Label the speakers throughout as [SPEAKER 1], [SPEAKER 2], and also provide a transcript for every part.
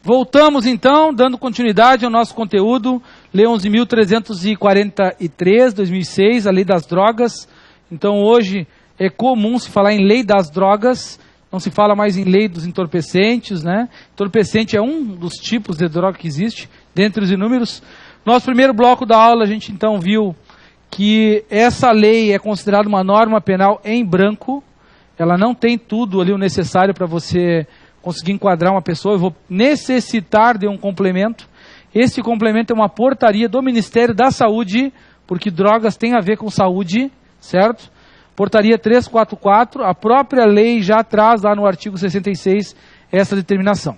[SPEAKER 1] Voltamos então, dando continuidade ao nosso conteúdo, Lei 11.343, 2006, a Lei das Drogas. Então hoje é comum se falar em Lei das Drogas, não se fala mais em Lei dos Entorpecentes, né? Entorpecente é um dos tipos de droga que existe, dentre os inúmeros. Nosso primeiro bloco da aula a gente então viu que essa lei é considerada uma norma penal em branco, ela não tem tudo ali o necessário para você conseguir enquadrar uma pessoa. Eu vou necessitar de um complemento. Esse complemento é uma portaria do Ministério da Saúde, porque drogas tem a ver com saúde, certo? Portaria 344, a própria lei já traz lá no artigo 66 essa determinação.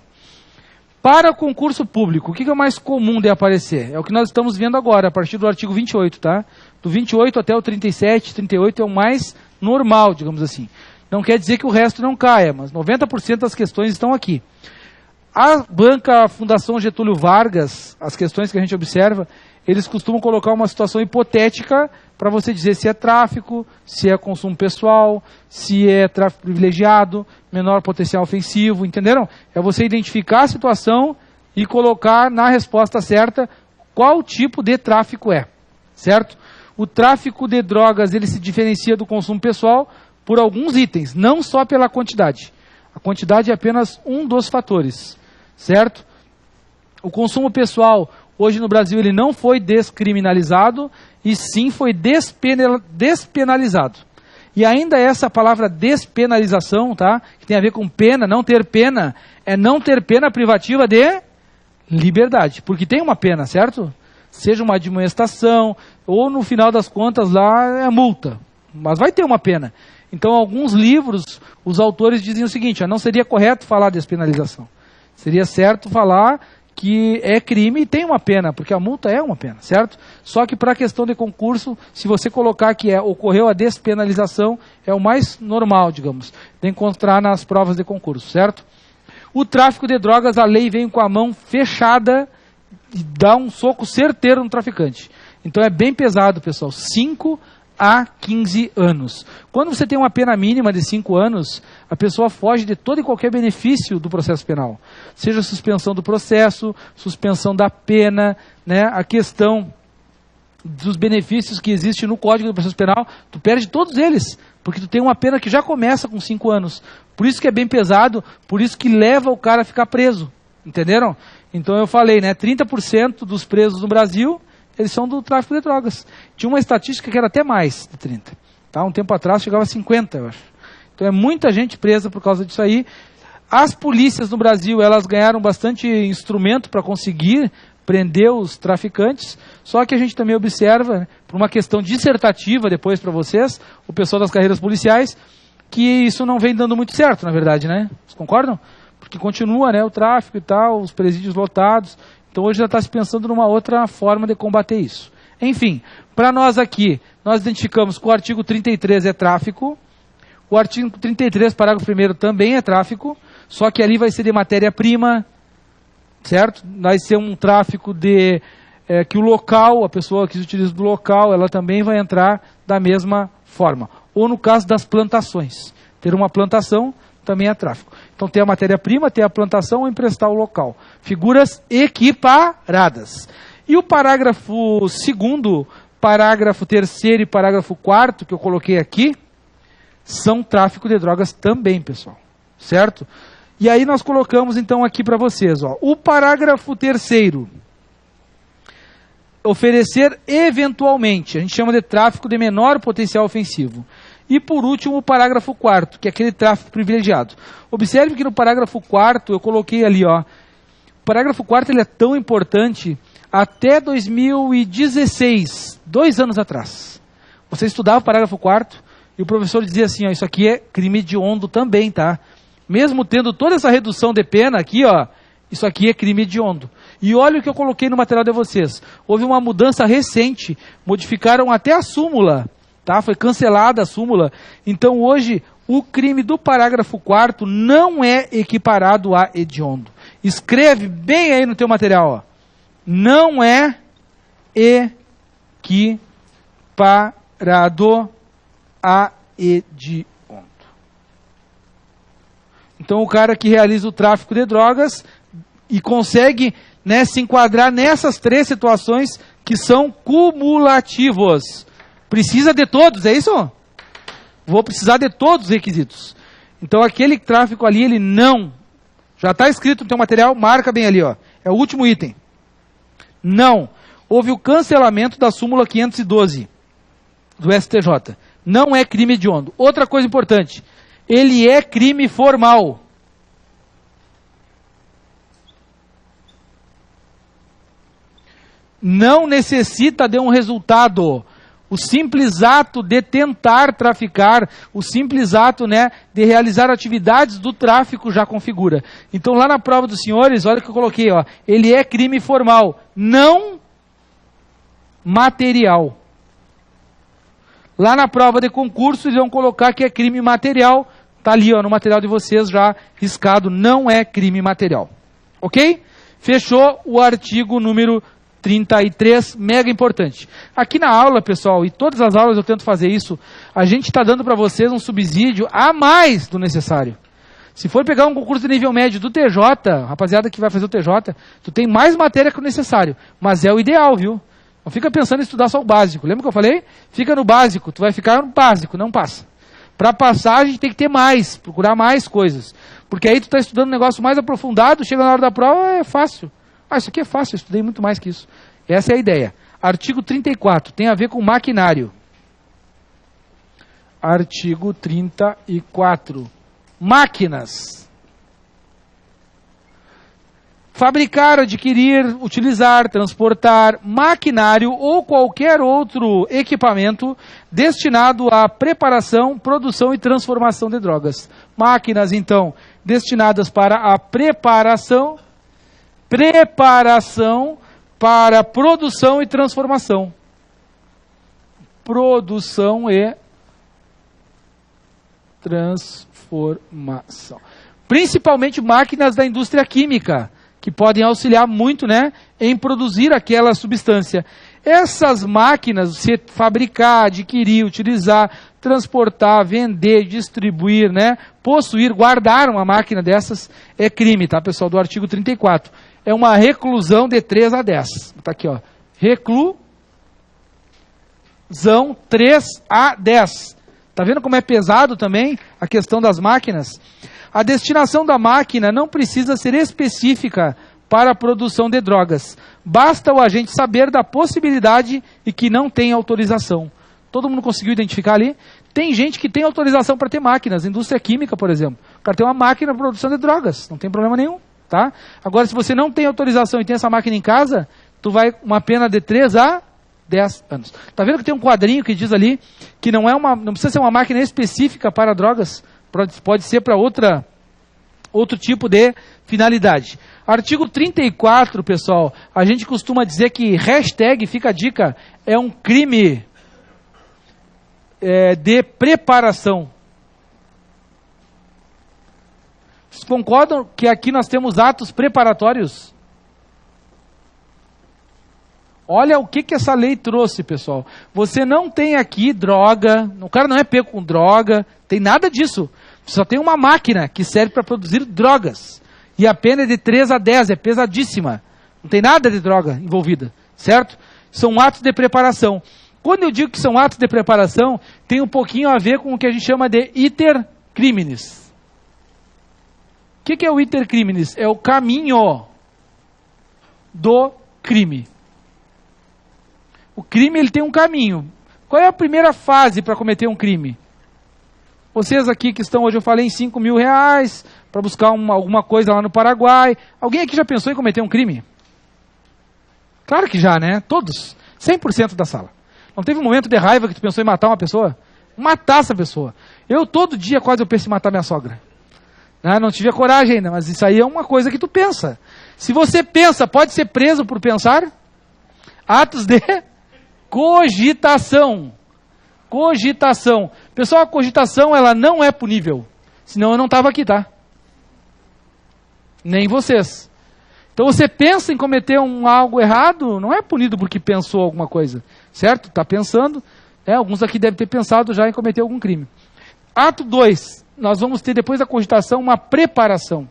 [SPEAKER 1] Para concurso público, o que é o mais comum de aparecer? É o que nós estamos vendo agora, a partir do artigo 28, tá? Do 28 até o 37, 38 é o mais normal, digamos assim. Não quer dizer que o resto não caia, mas 90% das questões estão aqui. A banca Fundação Getúlio Vargas, as questões que a gente observa, eles costumam colocar uma situação hipotética para você dizer se é tráfico, se é consumo pessoal, se é tráfico privilegiado, menor potencial ofensivo, entenderam? É você identificar a situação e colocar na resposta certa qual tipo de tráfico é, certo? O tráfico de drogas, ele se diferencia do consumo pessoal por alguns itens, não só pela quantidade. A quantidade é apenas um dos fatores, certo? O consumo pessoal, hoje no Brasil, ele não foi descriminalizado, e sim foi despenalizado. E ainda essa palavra despenalização, tá? Que tem a ver com pena, não ter pena, é não ter pena privativa de liberdade, porque tem uma pena, certo? Seja uma admoestação, ou no final das contas lá é multa, mas vai ter uma pena. Então, alguns livros, os autores dizem o seguinte, não seria correto falar despenalização. Seria certo falar que é crime e tem uma pena, porque a multa é uma pena, certo? Só que para a questão de concurso, se você colocar que ocorreu a despenalização, é o mais normal, digamos, de encontrar nas provas de concurso, certo? O tráfico de drogas, a lei vem com a mão fechada e dá um soco certeiro no traficante. Então é bem pesado, pessoal, 5 a 15 anos. Quando você tem uma pena mínima de 5 anos, a pessoa foge de todo e qualquer benefício do processo penal. Seja suspensão do processo, suspensão da pena, né? A questão dos benefícios que existem no Código do Processo Penal, tu perde todos eles, porque tu tem uma pena que já começa com 5 anos. Por isso que é bem pesado, por isso que leva o cara a ficar preso. Entenderam? Então eu falei, né? 30% dos presos no Brasil, eles são do tráfico de drogas. Tinha uma estatística que era até mais de 30. Tá? Um tempo atrás chegava a 50, eu acho. Então é muita gente presa por causa disso aí. As polícias no Brasil, elas ganharam bastante instrumento para conseguir prender os traficantes, só que a gente também observa, né, por uma questão dissertativa depois para vocês, o pessoal das carreiras policiais, que isso não vem dando muito certo, na verdade, né? Vocês concordam? Porque continua, né, o tráfico e tal, os presídios lotados. Então hoje já está se pensando numa outra forma de combater isso. Enfim, para nós aqui, nós identificamos que o artigo 33 é tráfico, o artigo 33, parágrafo 1º, também é tráfico, só que ali vai ser de matéria-prima, certo? Vai ser um tráfico de que o local, a pessoa que se utiliza do local, ela também vai entrar da mesma forma. Ou no caso das plantações. Ter uma plantação também é tráfico. Então tem a matéria-prima, tem a plantação ou emprestar o local. Figuras equiparadas. E o parágrafo 2º, parágrafo 3º e parágrafo 4º, que eu coloquei aqui, são tráfico de drogas também, pessoal. Certo? E aí nós colocamos então aqui para vocês, ó, o parágrafo 3º, oferecer eventualmente, a gente chama de tráfico de menor potencial ofensivo. E por último o parágrafo 4º, que é aquele tráfico privilegiado. Observe que no parágrafo 4º eu coloquei ali, ó, o parágrafo 4º ele é tão importante até 2016, 2 anos atrás. Você estudava o parágrafo 4º e o professor dizia assim, ó, isso aqui é crime hediondo também, tá? Mesmo tendo toda essa redução de pena aqui, ó, isso aqui é crime hediondo. E olha o que eu coloquei no material de vocês. Houve uma mudança recente, modificaram até a súmula, tá? Foi cancelada a súmula. Então hoje o crime do parágrafo 4º não é equiparado a hediondo. Escreve bem aí no teu material, ó. Não é equiparado a hediondo. Então o cara que realiza o tráfico de drogas, e consegue, né, se enquadrar nessas 3 situações que são cumulativos. Precisa de todos, é isso? Vou precisar de todos os requisitos. Então aquele tráfico ali, ele não. Já está escrito no teu material, marca bem ali, ó. É o último item. Não. Houve o cancelamento da súmula 512 do STJ. Não é crime hediondo. Outra coisa importante. Ele é crime formal. Não necessita de um resultado. O simples ato de tentar traficar, o simples ato, né, de realizar atividades do tráfico já configura. Então lá na prova dos senhores, olha o que eu coloquei, ó, ele é crime formal, não material. Lá na prova de concurso eles vão colocar que é crime material, tá ali, ó, no material de vocês já riscado, não é crime material. Ok? Fechou o artigo número 33, mega importante. Aqui na aula, pessoal, e todas as aulas eu tento fazer isso, a gente está dando para vocês um subsídio a mais do necessário. Se for pegar um concurso de nível médio do TJ, rapaziada que vai fazer o TJ, tu tem mais matéria que o necessário, mas é o ideal, viu? Não fica pensando em estudar só o básico. Lembra que eu falei? Fica no básico, tu vai ficar no básico, não passa. Para passar, a gente tem que ter mais, procurar mais coisas. Porque aí tu está estudando um negócio mais aprofundado, chega na hora da prova, é fácil. Ah, isso aqui é fácil, eu estudei muito mais que isso. Essa é a ideia. Artigo 34, tem a ver com maquinário. Artigo 34. Máquinas. Fabricar, adquirir, utilizar, transportar maquinário ou qualquer outro equipamento destinado à preparação, produção e transformação de drogas. Máquinas, então, destinadas para a preparação para produção e transformação. Produção e transformação. Principalmente máquinas da indústria química, que podem auxiliar muito, né, em produzir aquela substância. Essas máquinas, você fabricar, adquirir, utilizar, transportar, vender, distribuir, né, possuir, guardar uma máquina dessas é crime, tá, pessoal, do artigo 34. É uma reclusão de 3 a 10. Tá aqui, ó. Reclusão 3 a 10. Tá vendo como é pesado também a questão das máquinas? A destinação da máquina não precisa ser específica para a produção de drogas. Basta o agente saber da possibilidade e que não tem autorização. Todo mundo conseguiu identificar ali? Tem gente que tem autorização para ter máquinas, indústria química, por exemplo. O cara tem uma máquina para produção de drogas, não tem problema nenhum. Tá? Agora, se você não tem autorização e tem essa máquina em casa, tu vai uma pena de 3 a 10 anos. Tá vendo que tem um quadrinho que diz ali que não precisa ser uma máquina específica para drogas, pode ser para outro tipo de finalidade. Artigo 34, pessoal, a gente costuma dizer que hashtag, fica a dica, é um crime de preparação. Vocês concordam que aqui nós temos atos preparatórios? Olha o que essa lei trouxe, pessoal. Você não tem aqui droga, o cara não é pego com droga, tem nada disso. Só tem uma máquina que serve para produzir drogas. E a pena é de 3 a 10, é pesadíssima. Não tem nada de droga envolvida, certo? São atos de preparação. Quando eu digo que são atos de preparação, tem um pouquinho a ver com o que a gente chama de iter criminis. O que é o iter criminis? É o caminho do crime. O crime, ele tem um caminho. Qual é a primeira fase para cometer um crime? Vocês aqui que estão hoje, eu falei em 5 mil reais para buscar alguma coisa lá no Paraguai. Alguém aqui já pensou em cometer um crime? Claro que já, né? Todos. 100% da sala. Não teve um momento de raiva que tu pensou em matar uma pessoa? Matar essa pessoa. Eu todo dia quase eu penso em matar minha sogra. Não tive a coragem ainda, mas isso aí é uma coisa que tu pensa. Se você pensa, pode ser preso por pensar? Atos de cogitação. Cogitação. Pessoal, a cogitação, ela não é punível. Senão eu não estava aqui, tá? Nem vocês. Então você pensa em cometer algo errado, não é punido porque pensou alguma coisa. Certo? Está pensando. Alguns aqui devem ter pensado já em cometer algum crime. Ato 2. Nós vamos ter, depois da cogitação, uma preparação.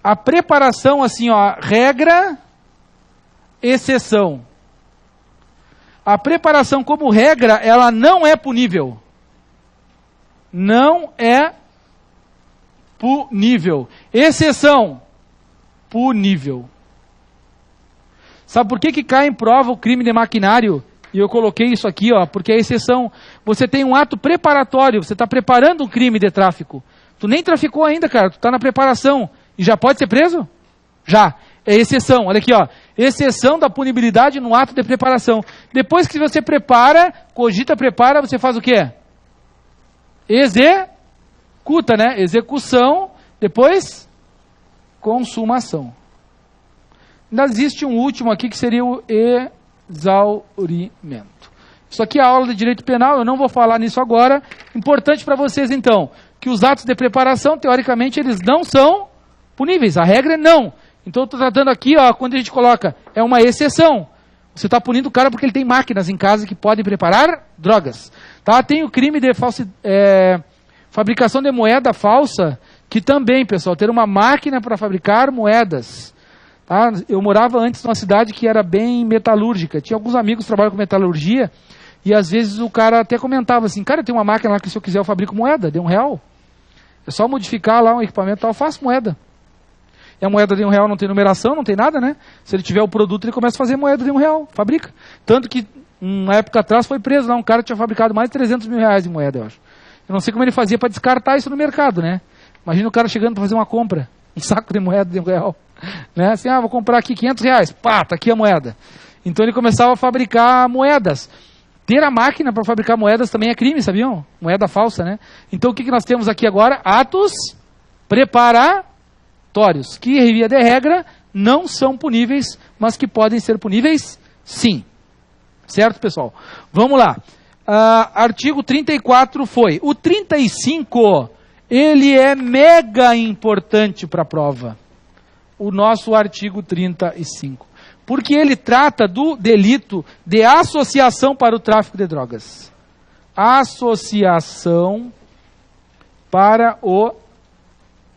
[SPEAKER 1] A preparação, assim, ó, regra, exceção. A preparação como regra, ela não é punível. Não é punível. Exceção, punível. Sabe por que cai em prova o crime de maquinário? E eu coloquei isso aqui, ó, porque é exceção. Você tem um ato preparatório, você está preparando um crime de tráfico. Tu nem traficou ainda, cara, tu está na preparação. E já pode ser preso? Já. É exceção. Olha aqui, ó. Exceção da punibilidade no ato de preparação. Depois que você prepara, cogita, prepara, você faz o quê? Executa, né? Execução, depois consumação. Ainda existe um último aqui que seria o exaurimento. Isso aqui é a aula de direito penal, eu não vou falar nisso agora. Importante para vocês então, que os atos de preparação, teoricamente, eles não são puníveis. A regra é não. Então eu estou tratando aqui, ó, quando a gente coloca, é uma exceção. Você está punindo o cara porque ele tem máquinas em casa que podem preparar drogas. Tá? Tem o crime de fabricação de moeda falsa, que também, pessoal, ter uma máquina para fabricar moedas. Tá? Eu morava antes numa cidade que era bem metalúrgica. Tinha alguns amigos que trabalham com metalurgia e às vezes o cara até comentava assim, cara, tem uma máquina lá que se eu quiser eu fabrico moeda, de R$1. É só modificar lá um equipamento e tal, eu faço moeda. E a moeda de R$1 não tem numeração, não tem nada, né? Se ele tiver o produto, ele começa a fazer moeda de R$1, fabrica. Tanto que, uma época atrás, foi preso lá, um cara que tinha fabricado mais de 300 mil reais em moeda, eu acho. Eu não sei como ele fazia para descartar isso no mercado, né? Imagina o cara chegando para fazer uma compra, um saco de moeda de R$1. Né? Assim, vou comprar aqui R$500, pá, tá aqui a moeda. Então ele começava a fabricar moedas. Ter a máquina para fabricar moedas também é crime, sabiam? Moeda falsa, né? Então o que nós temos aqui agora? Atos preparatórios, que, via de regra, não são puníveis, mas que podem ser puníveis, sim. Certo, pessoal? Vamos lá. Artigo 34 foi. O 35, ele é mega importante para a prova. O nosso artigo 35. Porque ele trata do delito de associação para o tráfico de drogas. Associação para o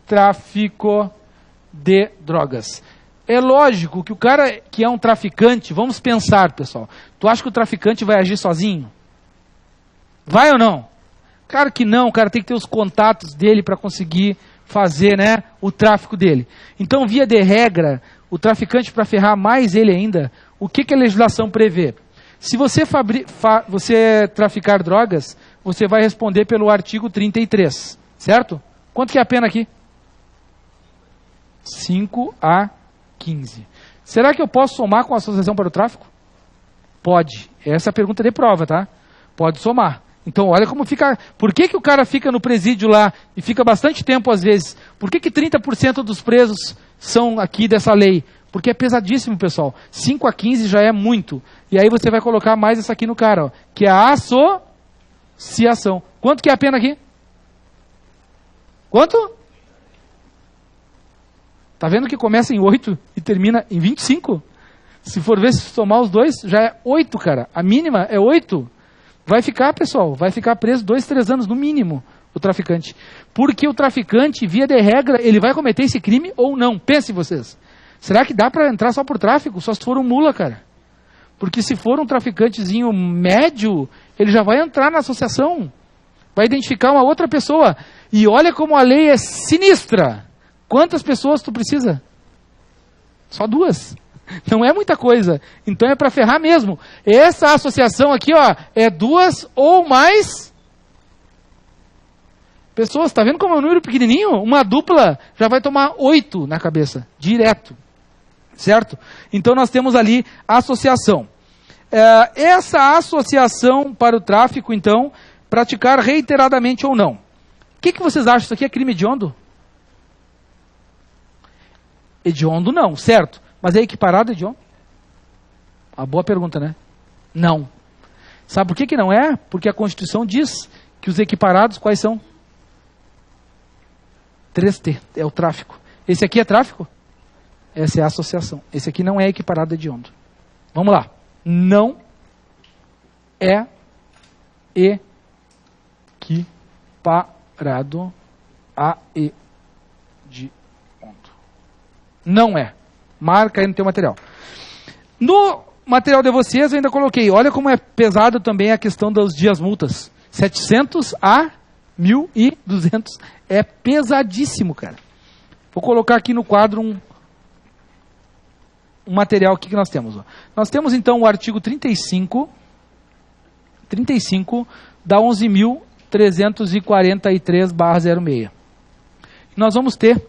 [SPEAKER 1] tráfico de drogas. É lógico que o cara que é um traficante, vamos pensar, pessoal, tu acha que o traficante vai agir sozinho? Vai ou não? Claro que não, o cara tem que ter os contatos dele para conseguir fazer, né, o tráfico dele. Então, via de regra, o traficante, para ferrar mais ele ainda, o que a legislação prevê? Se você, você traficar drogas, você vai responder pelo artigo 33, certo? Quanto que é a pena aqui? 5 a 15. Será que eu posso somar com a associação para o tráfico? Pode. Essa é a pergunta de prova, tá? Pode somar. Então, olha como fica... Por que o cara fica no presídio lá e fica bastante tempo às vezes? Por que 30% dos presos são aqui dessa lei? Porque é pesadíssimo, pessoal. 5 a 15 já é muito. E aí você vai colocar mais essa aqui no cara, ó, que é a associação. Quanto que é a pena aqui? Quanto? Tá vendo que começa em 8 e termina em 25? Se for ver, se somar os dois, já é 8, cara. A mínima é 8. Vai ficar, pessoal, vai ficar preso 2, 3 anos no mínimo, o traficante. Porque o traficante, via de regra, ele vai cometer esse crime ou não? Pensem vocês. Será que dá para entrar só por tráfico? Só se for um mula, cara. Porque se for um traficantezinho médio, ele já vai entrar na associação. Vai identificar uma outra pessoa. E olha como a lei é sinistra. Quantas pessoas tu precisa? Só 2. Não é muita coisa. Então é para ferrar mesmo. Essa associação aqui, ó, é 2 ou mais pessoas. Tá vendo como é um número pequenininho? Uma dupla já vai tomar 8 na cabeça. Direto. Certo? Então nós temos ali a associação. Essa associação para o tráfico, então, praticar reiteradamente ou não. O que vocês acham? Isso aqui é crime hediondo? Hediondo não, certo? Mas é equiparado hediondo? Uma boa pergunta, né? Não. Sabe por que não é? Porque a Constituição diz que os equiparados quais são? 3T, é o tráfico. Esse aqui é tráfico? Essa é a associação. Esse aqui não é equiparado hediondo. Vamos lá. Não é equiparado a hediondo. Não é. Marca aí no teu material. No material de vocês eu ainda coloquei, olha como é pesado também a questão dos dias multas. 700 a 1.200. É pesadíssimo, cara. Vou colocar aqui no quadro um material aqui que nós temos. Ó. Nós temos então o artigo 35 da 11.343/06. Nós vamos ter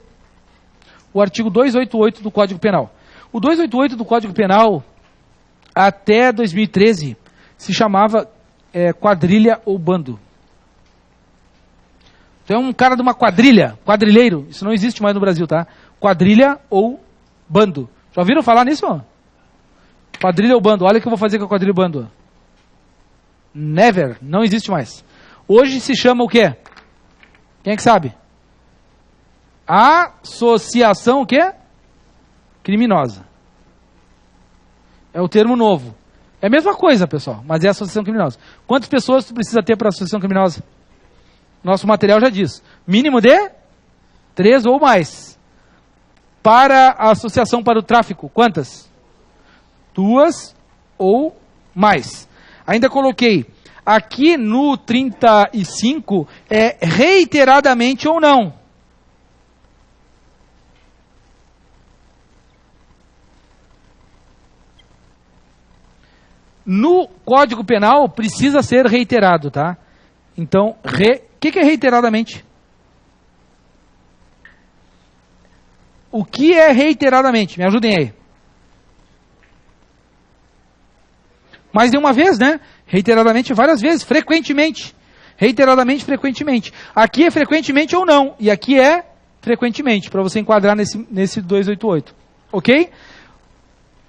[SPEAKER 1] o artigo 288 do Código Penal. O 288 do Código Penal, até 2013, se chamava quadrilha ou bando. Então é um cara de uma quadrilha, quadrilheiro, isso não existe mais no Brasil, tá? Quadrilha ou bando. Já ouviram falar nisso? Ó? Quadrilha ou bando, olha o que eu vou fazer com a quadrilha ou bando. Never, não existe mais. Hoje se chama o quê? Quem é que sabe? Associação o quê? Criminosa. É o termo novo. É a mesma coisa, pessoal, mas é associação criminosa. Quantas pessoas tu precisa ter para associação criminosa? Nosso material já diz. Mínimo de 3 ou mais. Para a associação para o tráfico, quantas? 2 ou mais. Ainda coloquei, aqui no 35, reiteradamente ou não. No Código Penal precisa ser reiterado, tá? Então, o que é reiteradamente? O que é reiteradamente? Me ajudem aí. Mais de uma vez, né? Reiteradamente, várias vezes, frequentemente. Reiteradamente, frequentemente. Aqui é frequentemente ou não. E aqui é frequentemente, para você enquadrar nesse 288. Ok?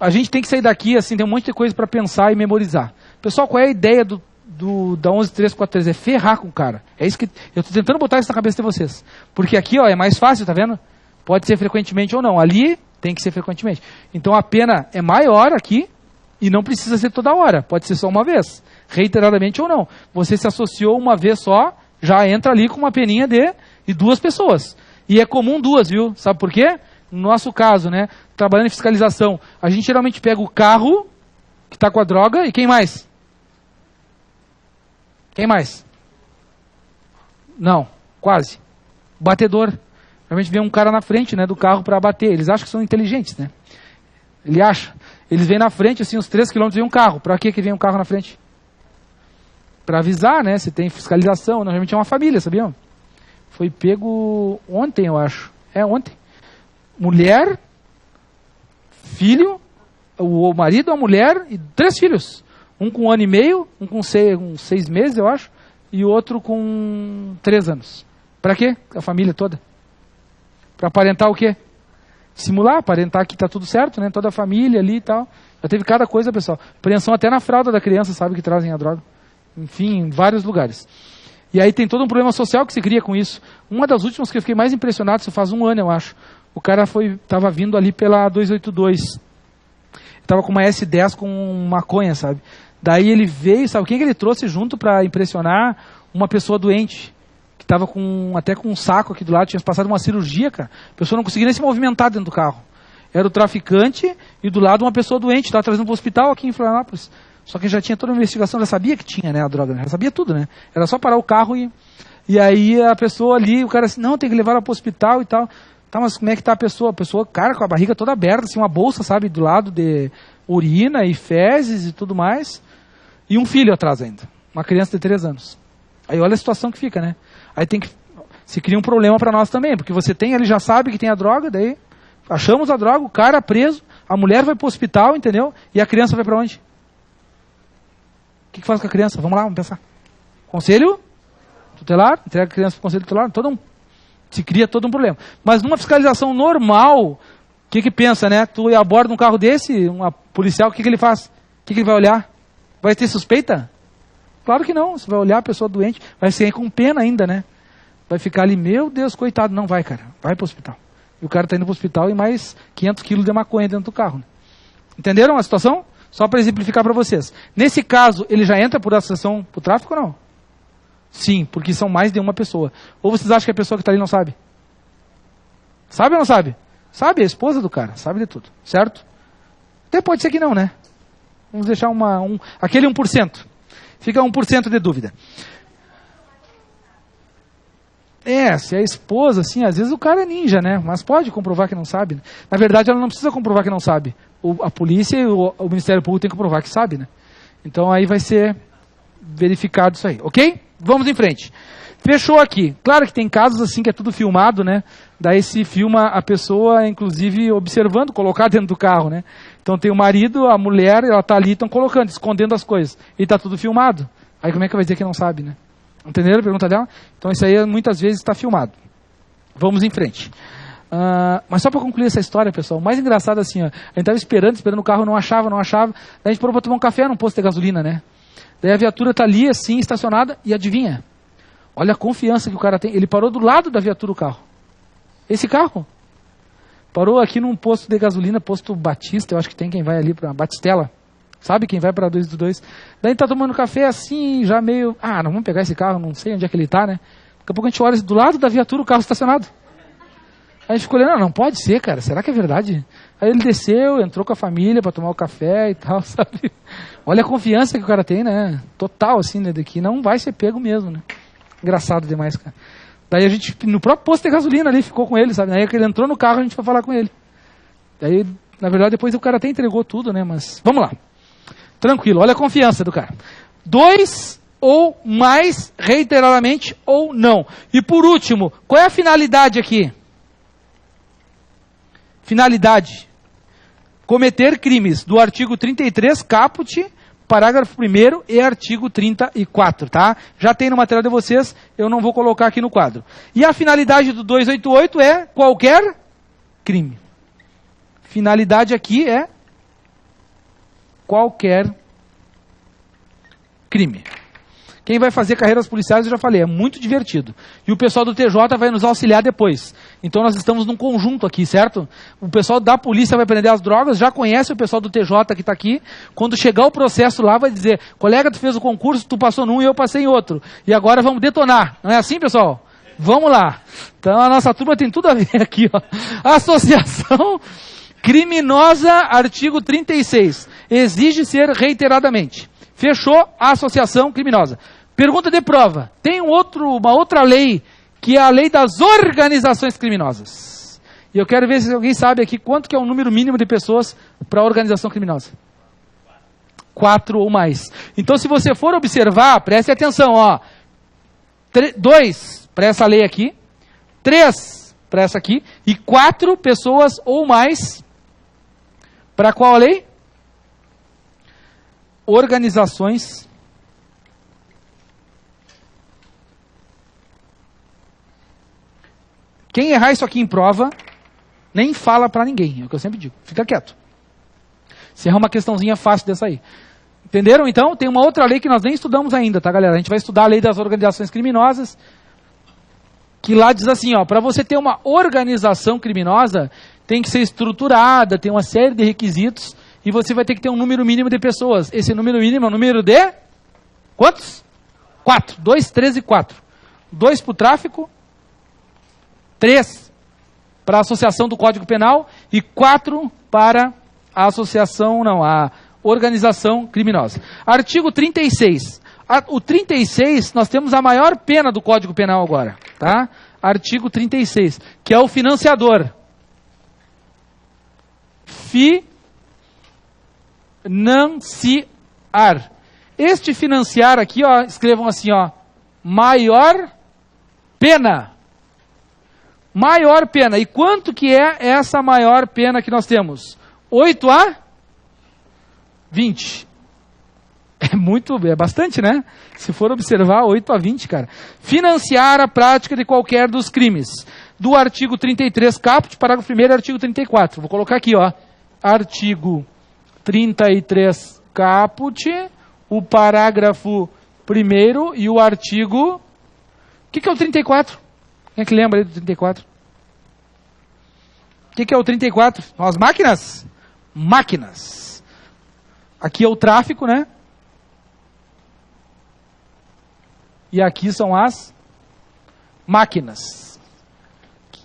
[SPEAKER 1] A gente tem que sair daqui, assim, tem um monte de coisa para pensar e memorizar. Pessoal, qual é a ideia da 11343? É ferrar com o cara. É isso que eu estou tentando botar isso na cabeça de vocês. Porque aqui, ó, é mais fácil, tá vendo? Pode ser frequentemente ou não. Ali tem que ser frequentemente. Então a pena é maior aqui e não precisa ser toda hora. Pode ser só uma vez. Reiteradamente ou não. Você se associou uma vez só, já entra ali com uma peninha de 2 pessoas. E é comum 2, viu? Sabe por quê? No nosso caso, né? Trabalhando em fiscalização, a gente geralmente pega o carro que está com a droga e quem mais? Quem mais? Não, quase. Batedor. Realmente vem um cara na frente, né, do carro para bater. Eles acham que são inteligentes, né? Ele acha. Eles vêm na frente, assim, uns 3 km vem um carro. Para que vem um carro na frente? Para avisar, né? Se tem fiscalização. Normalmente é uma família, sabiam? Foi pego ontem, eu acho. Ontem. Mulher, filho, o marido, a mulher e 3 filhos. Um com 1 ano e meio, um com 6 meses, eu acho, e o outro com 3 anos. Para quê? A família toda. Para aparentar o quê? Simular, aparentar que está tudo certo, né? Toda a família ali e tal. Já teve cada coisa, pessoal. Apreensão até na fralda da criança, sabe, que trazem a droga. Enfim, em vários lugares. E aí tem todo um problema social que se cria com isso. Uma das últimas que eu fiquei mais impressionado, isso faz 1 ano, eu acho. O cara estava vindo ali pela 282. Estava com uma S10 com maconha, sabe? Daí ele veio, sabe quem que ele trouxe junto para impressionar? Uma pessoa doente. Que estava até com um saco aqui do lado, tinha passado uma cirurgia, cara. A pessoa não conseguia nem se movimentar dentro do carro. Era o traficante e do lado uma pessoa doente, estava trazendo para o hospital aqui em Florianópolis. Só que já tinha toda a investigação, já sabia que tinha, né, a droga, né? Já sabia tudo, né? Era só parar o carro e aí a pessoa ali, o cara assim, não, tem que levar ela para o hospital e tal. Tá, mas como é que tá a pessoa? A pessoa, cara, com a barriga toda aberta, assim, uma bolsa, sabe, do lado de urina e fezes e tudo mais. E um filho atrás ainda. Uma criança de 3 anos. Aí olha a situação que fica, né? Aí se cria um problema para nós também, porque você ele já sabe que tem a droga, daí achamos a droga, o cara preso, a mulher vai pro hospital, entendeu? E a criança vai para onde? O que faz com a criança? Vamos lá, vamos pensar. Conselho tutelar, entrega a criança pro conselho tutelar, se cria todo um problema. Mas numa fiscalização normal, o que pensa, né? Tu aborda um carro desse, um policial, o que ele faz? O que ele vai olhar? Vai ter suspeita? Claro que não. Você vai olhar a pessoa doente, vai ser com pena ainda, né? Vai ficar ali, meu Deus, coitado. Não vai, cara. Vai pro hospital. E o cara tá indo pro hospital e mais 500 quilos de maconha dentro do carro. Né? Entenderam a situação? Só para exemplificar para vocês. Nesse caso, ele já entra por associação pro tráfico ou não? Sim, porque são mais de uma pessoa. Ou vocês acham que a pessoa que está ali não sabe? Sabe ou não sabe? Sabe a esposa do cara, sabe de tudo, certo? Até pode ser que não, né? Vamos deixar aquele 1%. Fica 1% de dúvida. Se a esposa, assim, às vezes o cara é ninja, né? Mas pode comprovar que não sabe. Né? Na verdade, ela não precisa comprovar que não sabe. A polícia e o Ministério Público tem que comprovar que sabe, né? Então aí vai ser verificado isso aí, ok? Vamos em frente. Fechou aqui. Claro que tem casos assim que é tudo filmado, né? Daí se filma a pessoa, inclusive, observando, colocar dentro do carro, né? Então tem o marido, a mulher, ela tá ali, estão colocando, escondendo as coisas. E tá tudo filmado. Aí como é que vai dizer que não sabe, né? Entenderam a pergunta dela? Então isso aí muitas vezes está filmado. Vamos em frente. Mas só para concluir essa história, pessoal, o mais engraçado assim, ó, a gente estava esperando o carro, não achava. Daí a gente parou para tomar um café num posto de gasolina, né? Daí a viatura está ali, assim, estacionada, e adivinha? Olha a confiança que o cara tem. Ele parou do lado da viatura o carro. Esse carro parou aqui num posto de gasolina, posto Batista, eu acho que tem quem vai ali para Batistela. Sabe quem vai para 222? Daí tá tomando café assim, já meio... não vamos pegar esse carro, não sei onde é que ele tá, né? Daqui a pouco a gente olha do lado da viatura o carro estacionado. Aí a gente ficou olhando, não pode ser, cara, será que é verdade? Aí ele desceu, entrou com a família para tomar o café e tal, sabe? Olha a confiança que o cara tem, né? Total, assim, né? De que não vai ser pego mesmo, né? Engraçado demais, cara. Daí a gente, no próprio posto de gasolina ali, ficou com ele, sabe? Aí ele entrou no carro, a gente foi falar com ele. Daí, na verdade, depois o cara até entregou tudo, né? Mas, vamos lá. Tranquilo, olha a confiança do cara. 2 ou mais, reiteradamente ou não. E por último, qual é a finalidade aqui? Finalidade. Cometer crimes do artigo 33, caput, parágrafo 1º e artigo 34, tá? Já tem no material de vocês, eu não vou colocar aqui no quadro. E a finalidade do 288 é qualquer crime. Finalidade aqui é qualquer crime. Quem vai fazer carreiras policiais, eu já falei, é muito divertido. E o pessoal do TJ vai nos auxiliar depois. Então nós estamos num conjunto aqui, certo? O pessoal da polícia vai prender as drogas, já conhece o pessoal do TJ que está aqui. Quando chegar o processo lá, vai dizer, colega, tu fez o concurso, tu passou num e eu passei em outro. E agora vamos detonar. Não é assim, pessoal? Vamos lá. Então a nossa turma tem tudo a ver aqui, ó. Associação criminosa, artigo 36. Exige ser reiteradamente. Fechou a associação criminosa. Pergunta de prova. Tem uma outra lei, que é a lei das organizações criminosas. E eu quero ver se alguém sabe aqui quanto que é o número mínimo de pessoas para organização criminosa. 4 ou mais. Então, se você for observar, preste atenção, ó. 2 para essa lei aqui, 3 para essa aqui, e 4 pessoas ou mais para qual lei? Organizações Quem errar isso aqui em prova, nem fala para ninguém, é o que eu sempre digo, fica quieto. Se errar uma questãozinha fácil dessa aí. Entenderam então? Tem uma outra lei que nós nem estudamos ainda, tá galera? A gente vai estudar a lei das organizações criminosas, que lá diz assim, ó, para você ter uma organização criminosa, tem que ser estruturada, tem uma série de requisitos, e você vai ter que ter um número mínimo de pessoas. Esse número mínimo é o número de... Quantos? 4. 2, 3 e 4. 2 para o tráfico, 3 para a associação do Código Penal e 4 para a associação, não, a organização criminosa. Artigo 36. O 36, nós temos a maior pena do Código Penal agora, tá? Artigo 36, que é o financiador. Financiar. Este financiar aqui, ó, escrevam assim, ó, maior pena. Maior pena. E quanto que é essa maior pena que nós temos? 8 a 20. É bastante, né? Se for observar, 8 a 20, cara. Financiar a prática de qualquer dos crimes. Do artigo 33, caput, parágrafo 1º, artigo 34. Vou colocar aqui, ó. Artigo 33, caput, o parágrafo 1º e o artigo... O que é o 34? Quem é que lembra aí do 34? O que é o 34? São as máquinas? Máquinas. Aqui é o tráfico, né? E aqui são as máquinas.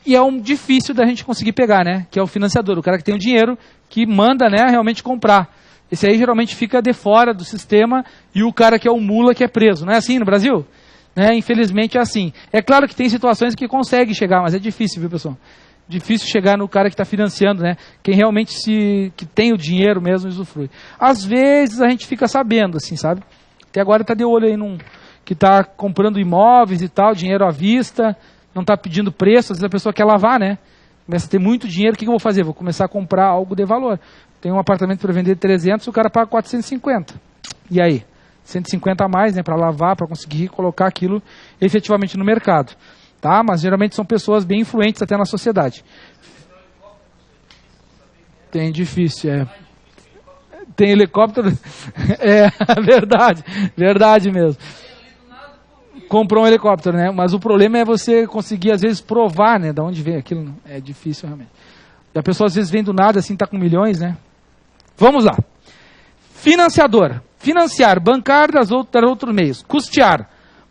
[SPEAKER 1] E é um difícil da gente conseguir pegar, né? Que é o financiador, o cara que tem o dinheiro, que manda, né, realmente comprar. Esse aí geralmente fica de fora do sistema e o cara que é o mula que é preso. Não é assim no Brasil? Né? Infelizmente é assim. É claro que tem situações que consegue chegar, mas é difícil, viu, pessoal? Difícil chegar no cara que está financiando, né? Quem realmente que tem o dinheiro mesmo usufrui. Às vezes a gente fica sabendo, assim, sabe? Até agora está de olho aí num que está comprando imóveis e tal, dinheiro à vista, não está pedindo preço, às vezes a pessoa quer lavar, né? Começa a ter muito dinheiro, o que eu vou fazer? Vou começar a comprar algo de valor. Tem um apartamento para vender 300, o cara paga 450. E aí? 150 a mais, né, para lavar, para conseguir colocar aquilo efetivamente no mercado. Tá? Mas geralmente são pessoas bem influentes até na sociedade. Tem difícil, é. Tem helicóptero. É, verdade mesmo. Comprou um helicóptero, né? Mas o problema é você conseguir, às vezes, provar, né, de onde vem aquilo. É difícil, realmente. E a pessoa, às vezes, vem do nada, assim, tá com milhões, né? Vamos lá. Financiador. Financiar, bancar das outros meios. Custear.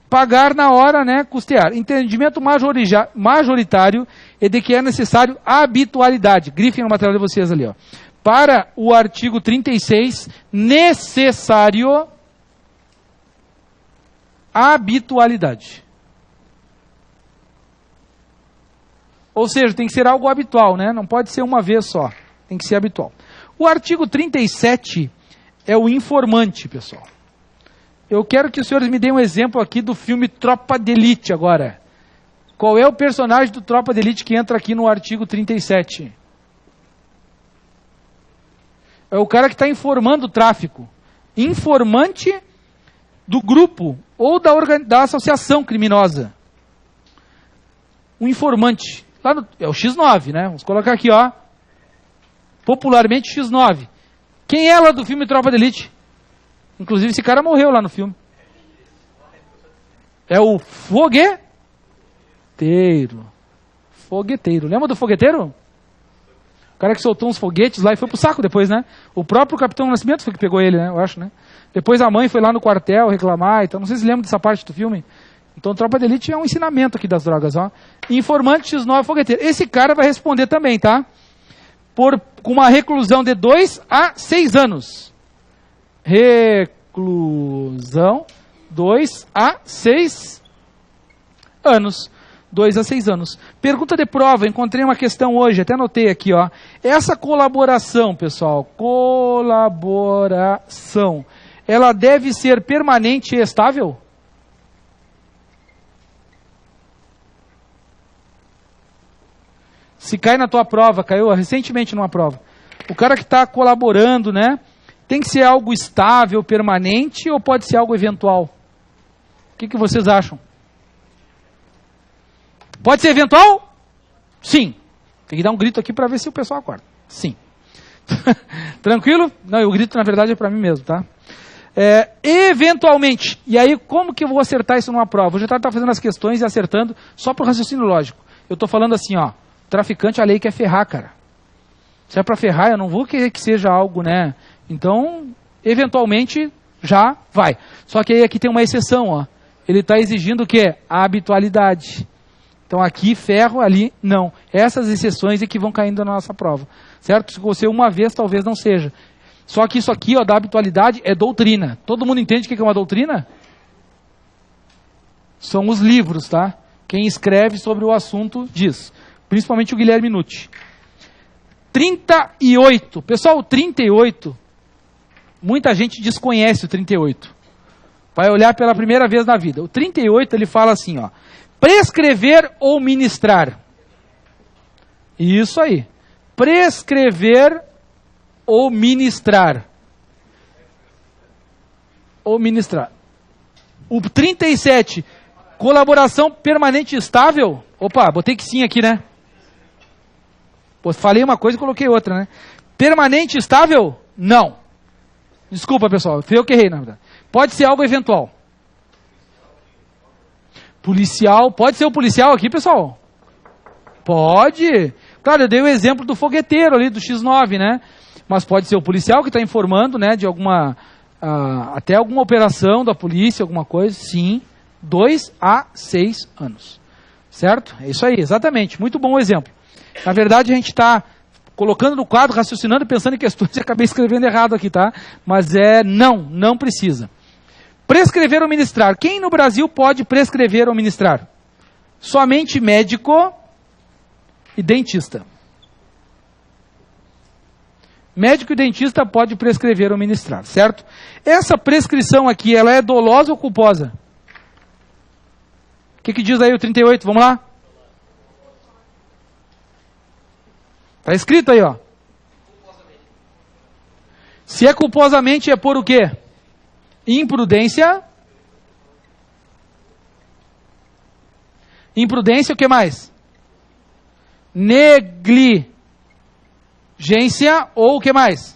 [SPEAKER 1] Pagar na hora, né? Custear. Entendimento majoritário é de que é necessário habitualidade. Grifem no material de vocês ali, ó. Para o artigo 36, necessário habitualidade. Ou seja, tem que ser algo habitual, né? Não pode ser uma vez só. Tem que ser habitual. O artigo 37 é o informante, pessoal. Eu quero que os senhores me deem um exemplo aqui do filme Tropa de Elite agora. Qual é o personagem do Tropa de Elite que entra aqui no artigo 37? É o cara que está informando o tráfico. Informante do grupo ou da associação criminosa. Um informante. É o X9, né? Vamos colocar aqui, ó. Popularmente X9. Quem é lá do filme Tropa de Elite? Inclusive esse cara morreu lá no filme. É o fogueteiro. Fogueteiro. Lembra do fogueteiro? O cara que soltou uns foguetes lá e foi pro saco depois, né? O próprio Capitão Nascimento foi que pegou ele, né? Eu acho, né? Depois a mãe foi lá no quartel reclamar, então não sei se lembra dessa parte do filme. Então Tropa de Elite é um ensinamento aqui das drogas, ó. Informante X9 fogueteiro. Esse cara vai responder também, tá? Com uma reclusão de 2 a 6 anos. Reclusão 2 a 6 anos. 2 a 6 anos. Pergunta de prova, encontrei uma questão hoje, até anotei aqui, ó. Essa colaboração, pessoal, colaboração, ela deve ser permanente e estável? Se cai na tua prova, caiu recentemente numa prova, o cara que está colaborando, né, tem que ser algo estável, permanente, ou pode ser algo eventual? O que vocês acham? Pode ser eventual? Sim. Tem que dar um grito aqui para ver se o pessoal acorda. Sim. Tranquilo? Não, o grito na verdade é para mim mesmo, tá? Eventualmente. E aí, como que eu vou acertar isso numa prova? Eu já estava fazendo as questões e acertando só para o raciocínio lógico. Eu estou falando assim, ó. Traficante, a lei quer ferrar, cara. Se é para ferrar, eu não vou querer que seja algo, né? Então, eventualmente, já vai. Só que aí aqui tem uma exceção, ó. Ele está exigindo o quê? A habitualidade. Então aqui, ferro, ali, não. Essas exceções é que vão caindo na nossa prova. Certo? Se você uma vez, talvez não seja. Só que isso aqui, ó, da habitualidade, é doutrina. Todo mundo entende o que é uma doutrina? São os livros, tá? Quem escreve sobre o assunto diz. Principalmente o Guilherme Nucci. 38. Pessoal, o 38, muita gente desconhece o 38. Vai olhar pela primeira vez na vida. O 38, ele fala assim, ó. Prescrever ou ministrar. Isso aí. Prescrever ou ministrar. Ou ministrar. O 37, colaboração permanente e estável. Opa, botei que sim aqui, né? Pô, falei uma coisa e coloquei outra, né? Permanente e estável? Não. Desculpa, pessoal. Fui eu que errei, na verdade. Pode ser algo eventual. Policial. Pode ser o policial aqui, pessoal? Pode. Claro, eu dei o exemplo do fogueteiro ali, do X9, né? Mas pode ser o policial que está informando, né? De alguma... até alguma operação da polícia, alguma coisa. Sim. 2 a 6 anos. Certo? É isso aí, exatamente. Muito bom o exemplo. Na verdade, a gente está colocando no quadro, raciocinando, pensando em questões e acabei escrevendo errado aqui, tá? Mas não precisa. Prescrever ou ministrar. Quem no Brasil pode prescrever ou ministrar? Somente médico e dentista. Médico e dentista pode prescrever ou ministrar, certo? Essa prescrição aqui, ela é dolosa ou culposa? O que diz aí o 38? Vamos lá? Está escrito aí, ó. Se é culposamente, é por o quê? Imprudência. Imprudência, o que mais? Negligência ou o que mais?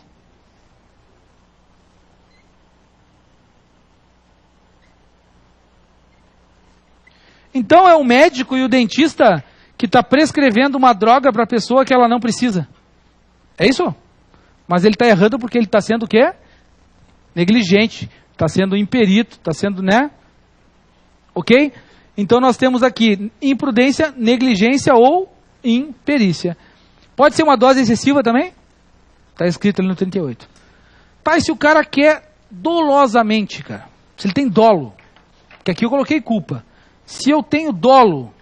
[SPEAKER 1] Então é o médico e o dentista que está prescrevendo uma droga para a pessoa que ela não precisa. É isso? Mas ele está errando porque ele está sendo o quê? Negligente. Está sendo imperito, está sendo, né? Ok? Então nós temos aqui imprudência, negligência ou imperícia. Pode ser uma dose excessiva também? Está escrito ali no 38. Tá, e se o cara quer dolosamente, cara? Se ele tem dolo. Porque aqui eu coloquei culpa. Se eu tenho dolo,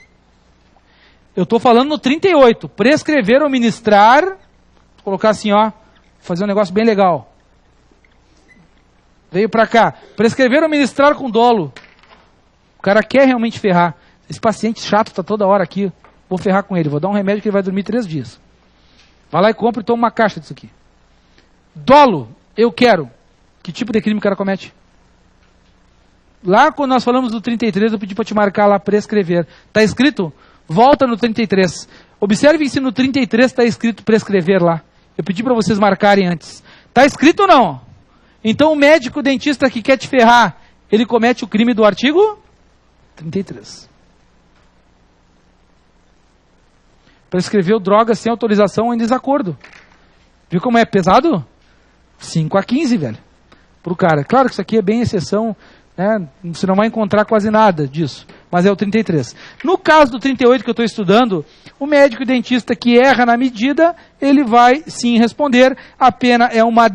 [SPEAKER 1] eu estou falando no 38. Prescrever ou ministrar. Vou colocar assim, ó. Fazer um negócio bem legal. Veio para cá. Prescrever ou ministrar com dolo. O cara quer realmente ferrar. Esse paciente chato está toda hora aqui. Vou ferrar com ele. Vou dar um remédio que ele vai dormir 3 dias. Vai lá e compra e toma uma caixa disso aqui. Dolo, eu quero. Que tipo de crime o cara comete? Lá quando nós falamos do 33, eu pedi para te marcar lá, prescrever. Está escrito? Volta no 33. Observe se no 33 está escrito prescrever lá. Eu pedi para vocês marcarem antes. Está escrito ou não? Então o médico, o dentista que quer te ferrar, ele comete o crime do artigo 33. Prescreveu drogas sem autorização ou em desacordo. Viu como é pesado? 5-15, velho. Pro cara. Claro que isso aqui é bem exceção, né? Você não vai encontrar quase nada disso. Mas é o 33. No caso do 38 que eu estou estudando, o médico e dentista que erra na medida, ele vai sim responder. A pena é uma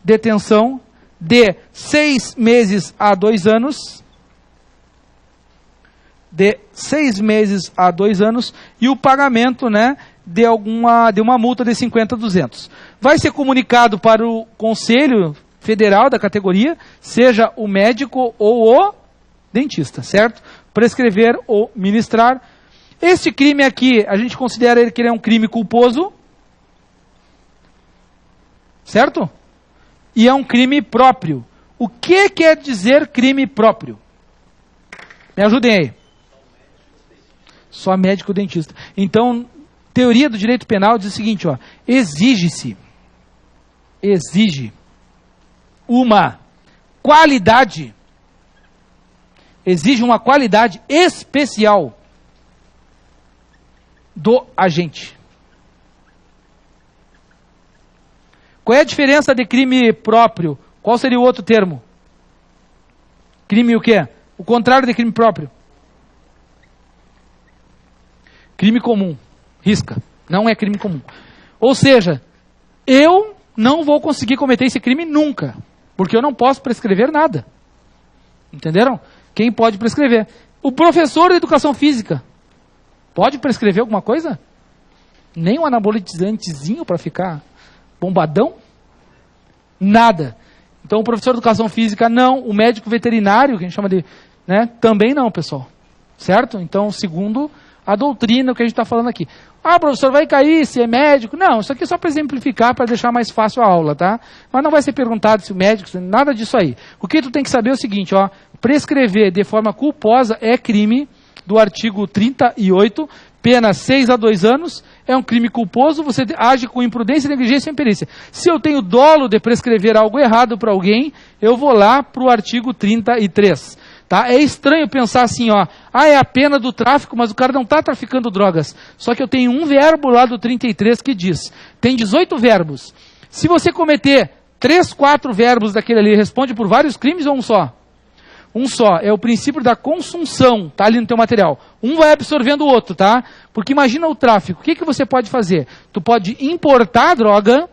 [SPEAKER 1] detenção de 6 meses a 2 anos. De 6 meses a 2 anos. E o pagamento, né, de uma multa de 50 a 200. Vai ser comunicado para o Conselho Federal da categoria, seja o médico ou o dentista, certo? Prescrever ou ministrar. Este crime aqui, a gente considera ele que ele é um crime culposo, certo? E é um crime próprio. O que quer dizer crime próprio? Me ajudem aí. Só médico ou dentista. Então, teoria do direito penal diz o seguinte, ó, exige uma qualidade, exige uma qualidade especial do agente. Qual é a diferença de crime próprio? Qual seria o outro termo? Crime o quê? O contrário de crime próprio. Crime comum. Risca. Não é crime comum. Ou seja, eu não vou conseguir cometer esse crime nunca. Porque eu não posso prescrever nada. Entenderam? Quem pode prescrever? O professor de educação física. Pode prescrever alguma coisa? Nem um anabolizantezinho para ficar bombadão? Nada. Então o professor de educação física não. O médico veterinário, que a gente chama de... né, também não, pessoal. Certo? Então, segundo a doutrina, o que a gente está falando aqui. Ah, professor, vai cair se é médico? Não, isso aqui é só para exemplificar, para deixar mais fácil a aula, tá? Mas não vai ser perguntado se o médico, nada disso aí. O que tu tem que saber é o seguinte, ó, prescrever de forma culposa é crime do artigo 38, pena 6 a 2 anos, é um crime culposo, você age com imprudência, negligência e imperícia. Se eu tenho dolo de prescrever algo errado para alguém, eu vou lá para o artigo 33. Tá? É estranho pensar assim, ó, é a pena do tráfico, mas o cara não está traficando drogas. Só que eu tenho um verbo lá do 33 que diz, tem 18 verbos. Se você cometer 3, 4 verbos daquele ali, responde por vários crimes ou um só? Um só. É o princípio da consunção, tá ali no teu material. Um vai absorvendo o outro, tá? Porque imagina o tráfico. O que você pode fazer? Tu pode importar a droga,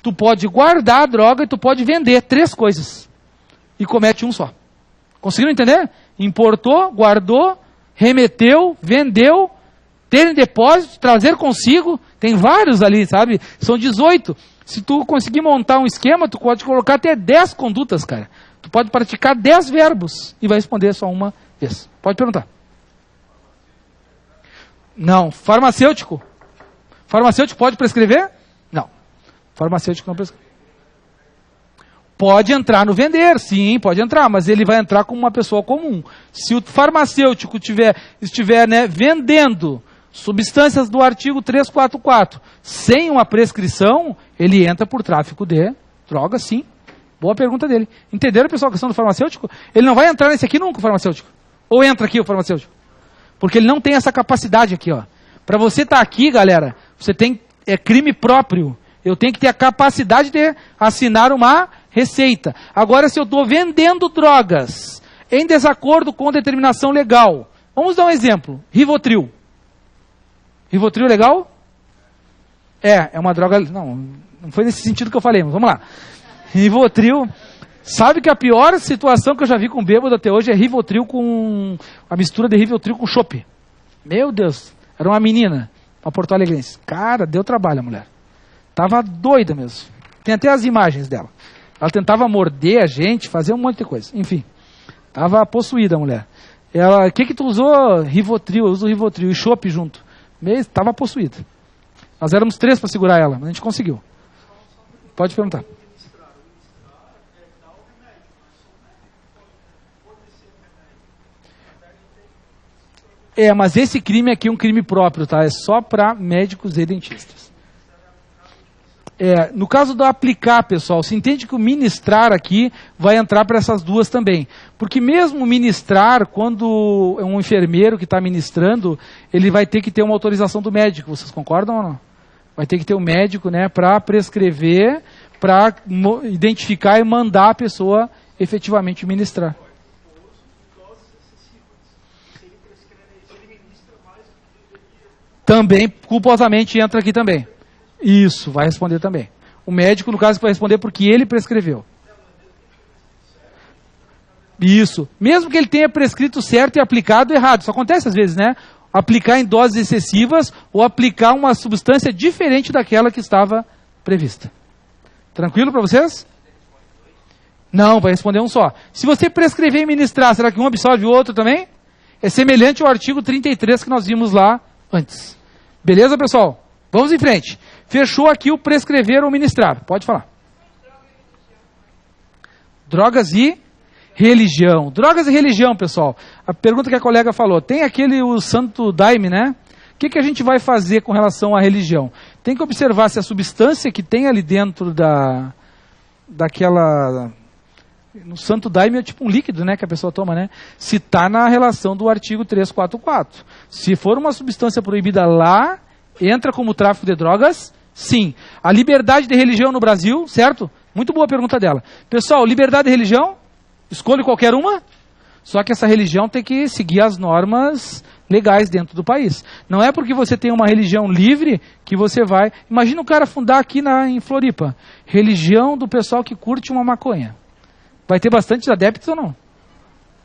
[SPEAKER 1] tu pode guardar a droga e tu pode vender 3 coisas. E comete um só. Conseguiram entender? Importou, guardou, remeteu, vendeu, ter em depósito, trazer consigo. Tem vários ali, sabe? São 18. Se tu conseguir montar um esquema, tu pode colocar até 10 condutas, cara. Tu pode praticar 10 verbos e vai responder só uma vez. Pode perguntar. Não. Farmacêutico? Farmacêutico pode prescrever? Não. Farmacêutico não prescreve. Pode entrar no vender, sim, pode entrar, mas ele vai entrar como uma pessoa comum. Se o farmacêutico estiver vendendo substâncias do artigo 344 sem uma prescrição, ele entra por tráfico de drogas, sim. Boa pergunta dele. Entenderam, pessoal, a questão do farmacêutico? Ele não vai entrar nesse aqui nunca, o farmacêutico. Ou entra aqui o farmacêutico. Porque ele não tem essa capacidade aqui, ó. Para você estar aqui, galera, você tem crime próprio. Eu tenho que ter a capacidade de assinar uma receita. Agora, se eu estou vendendo drogas em desacordo com determinação legal, vamos dar um exemplo. Rivotril. Rivotril é legal? É uma droga... Não foi nesse sentido que eu falei, mas vamos lá. Rivotril. Sabe que a pior situação que eu já vi com bêbado até hoje é Rivotril com... a mistura de Rivotril com chopp. Meu Deus. Era uma menina, uma Porto Alegrense. Cara, deu trabalho a mulher. Tava doida mesmo. Tem até as imagens dela. Ela tentava morder a gente, fazer um monte de coisa. Enfim, tava possuída a mulher. Ela, o que tu usou? Rivotril, eu uso Rivotril e chopp junto. Tava possuída. Nós éramos 3 para segurar ela, mas a gente conseguiu. Pode perguntar. Mas esse crime aqui é um crime próprio, tá? É só para médicos e dentistas. No caso do aplicar, pessoal, se entende que o ministrar aqui vai entrar para essas duas também. Porque mesmo ministrar, quando é um enfermeiro que está ministrando, ele vai ter que ter uma autorização do médico. Vocês concordam ou não? Vai ter que ter um médico, né, para prescrever, para identificar e mandar a pessoa efetivamente ministrar. Também, culposamente, entra aqui também. Isso, vai responder também. O médico, no caso, vai responder porque ele prescreveu. Isso. Mesmo que ele tenha prescrito certo e aplicado errado. Isso acontece às vezes, né? Aplicar em doses excessivas ou aplicar uma substância diferente daquela que estava prevista. Tranquilo para vocês? Não, vai responder um só. Se você prescrever e ministrar, será que um absorve o outro também? É semelhante ao artigo 33 que nós vimos lá antes. Beleza, pessoal? Vamos em frente. Fechou aqui o prescrever ou ministrar. Pode falar. Drogas e religião. Drogas e religião, pessoal. A pergunta que a colega falou. Tem o santo daime, né? O que a gente vai fazer com relação à religião? Tem que observar se a substância que tem ali dentro daquela... No santo daime é tipo um líquido, né, que a pessoa toma, né? Se está na relação do artigo 344. Se for uma substância proibida lá, entra como tráfico de drogas? Sim. A liberdade de religião no Brasil, certo? Muito boa a pergunta dela. Pessoal, liberdade de religião? Escolhe qualquer uma? Só que essa religião tem que seguir as normas legais dentro do país. Não é porque você tem uma religião livre que você vai... Imagina o cara fundar aqui em Floripa. Religião do pessoal que curte uma maconha. Vai ter bastante adeptos ou não?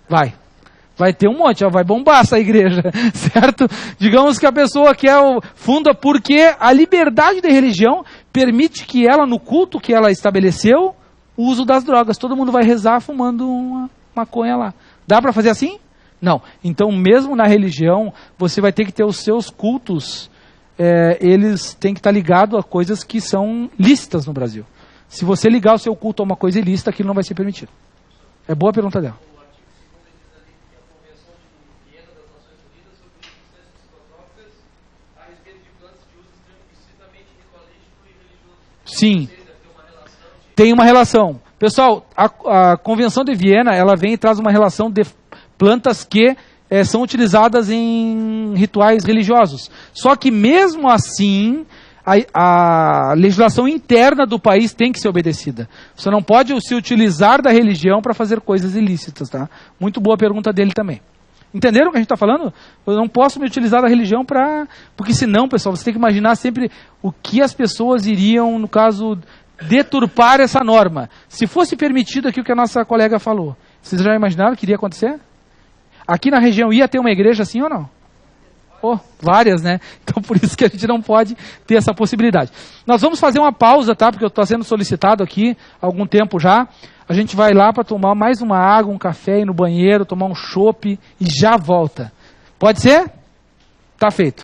[SPEAKER 1] Vai ter um monte, vai bombar essa igreja, certo? Digamos que a pessoa funda porque a liberdade de religião permite que ela, no culto que ela estabeleceu, o uso das drogas. Todo mundo vai rezar fumando uma maconha lá. Dá para fazer assim? Não. Então, mesmo na religião, você vai ter que ter os seus cultos, eles têm que estar ligados a coisas que são lícitas no Brasil. Se você ligar o seu culto a uma coisa ilícita, aquilo não vai ser permitido. É boa a pergunta dela. Sim, tem uma relação. Pessoal, a Convenção de Viena, ela vem e traz uma relação de plantas que são utilizadas em rituais religiosos. Só que mesmo assim, a legislação interna do país tem que ser obedecida. Você não pode se utilizar da religião para fazer coisas ilícitas, tá? Muito boa pergunta dele também. Entenderam o que a gente está falando? Eu não posso me utilizar da religião para... Porque senão, pessoal, você tem que imaginar sempre o que as pessoas iriam, no caso, deturpar essa norma. Se fosse permitido aqui o que a nossa colega falou, vocês já imaginaram o que iria acontecer? Aqui na região ia ter uma igreja assim ou não? Oh, várias, né? Então por isso que a gente não pode ter essa possibilidade. Nós vamos fazer uma pausa, tá? Porque eu estou sendo solicitado aqui há algum tempo já. A gente vai lá para tomar mais uma água, um café, ir no banheiro, tomar um chopp e já volta. Pode ser? Tá feito.